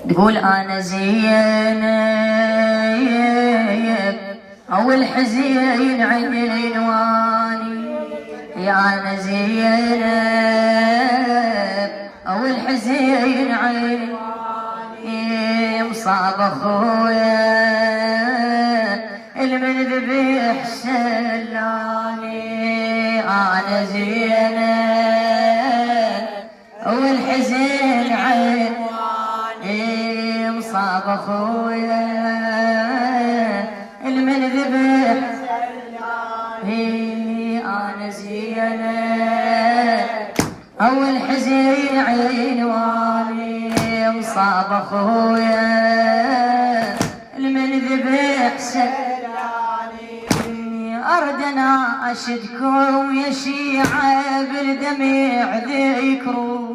تقول انا زينب او الحزين عنواني، يا انا زينب او الحزين عنواني، مصاب اخويا المن ذبح سلاني، انا زينب او الحزين عنواني، مصاب اخويا المن ذبح سلاني، انا زينب او الحزين عنواني، مصاب اخويا المن ذبح سلاني، ارد انا اشدكم يا شيعة بالدمع ذكروا،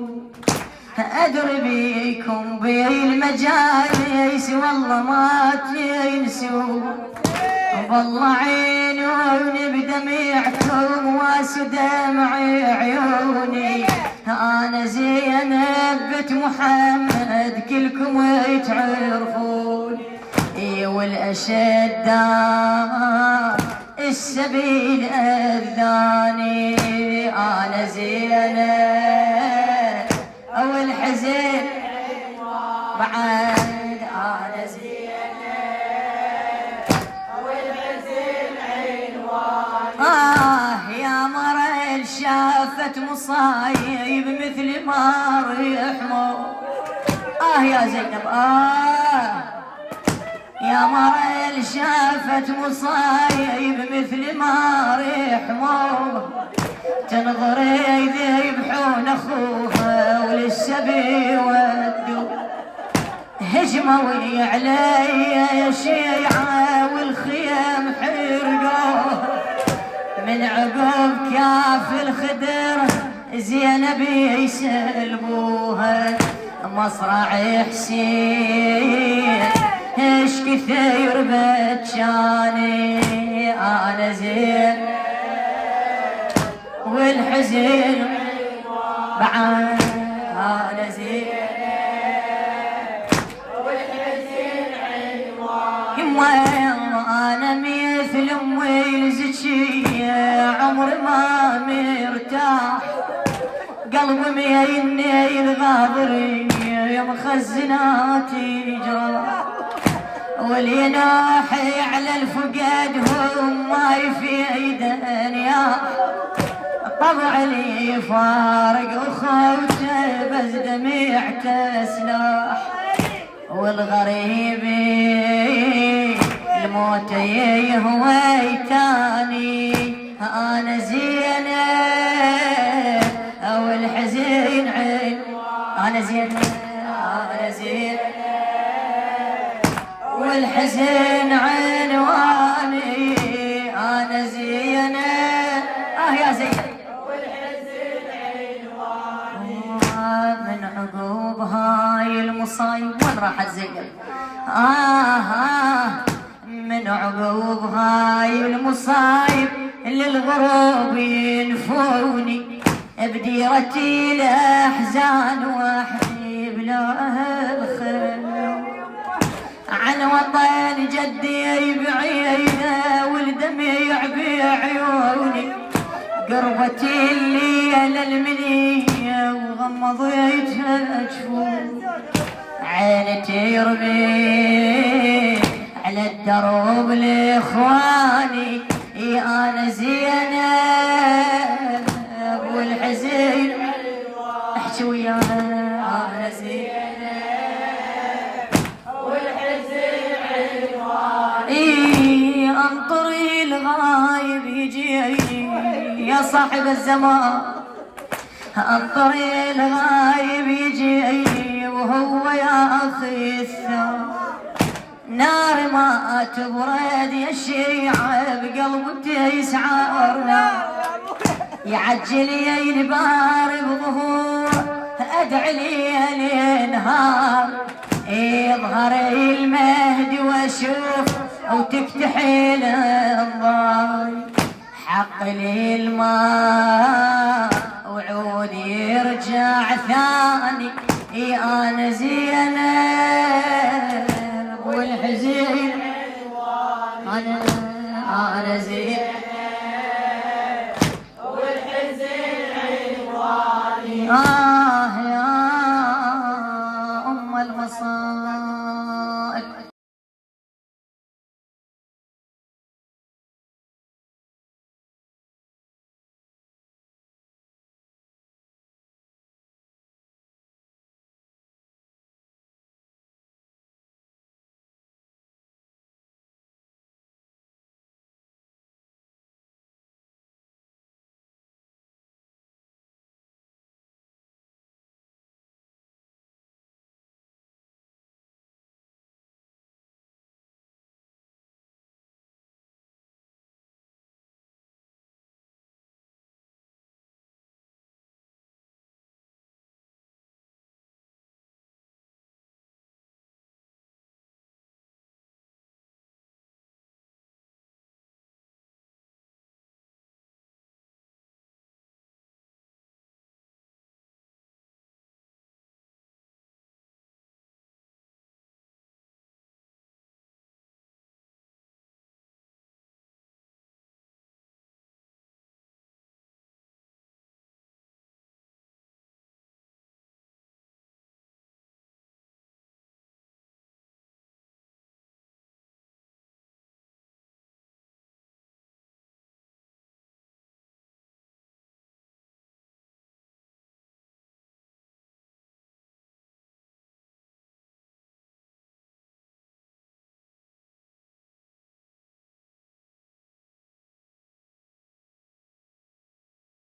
ادري بيكم بالمجالس والله ما تنسوا، والله عينوني بدمعكم واسدمع عيوني، انا زينب بنت محمد كلكم تعرفوني، والاشداء السبيل اذاني، انا زينب او الحزين بعد، انا زينب او الحزين عنواني، يا مريل شافت مصايب مثل ما رحموا، يا زينب يا مريل شافت مصايب مثل ما رحموا، تنظر يذبحون اخوها وللسبي ودوا، هجموا علي يا شيعة والخيام حرقوه، من عقب كاف الخدر زينب يسلبوها، مصرع حسين ايش كثير بتشاني، انا زين والحزين بعد، انا زين والحزين عنواني، انا مثل امي الزكية عمر ما مرتاح، قلبي ميني الغاضري يا مخزناتي جراح، واليناحي على الفقد هم ما يفيدن، يا طبع لي فارق اخوته بس دمعته سلاح، والغريب الموت يهويتاني، انا زينب او الحزين انا زينب انا زينب والحزين عنواني، انا زينب يا زينب والحزين عنواني، من عقوب هاي المصايب وين راحت زينب، من عقوب هاي المصايب للغروب ينفوني، بديرتي الاحزان وحدي بلا الخير، عن وطن جدي بعيده والدمع بعيوني، قربتي الليل المنيه وغمضيتها جفون، عينتي يرمي على الدروب لاخواني، انا زينب والحزين احكي وياها، انا زينب والحزين عنواني، انطري الغايب يجيني يا صاحب الزمان، انطري الغايب يجيني وهو يا اخي الثاني، نار ما تبرد يا الشيعة بقلبك يسعرنا، يعجل ينبار بظهور ادعي لي النهار، يظهر المهدي واشوف وتفتحي الضاي، حق لي الماء وعود يرجع ثاني، انا زينب يا أم المصائب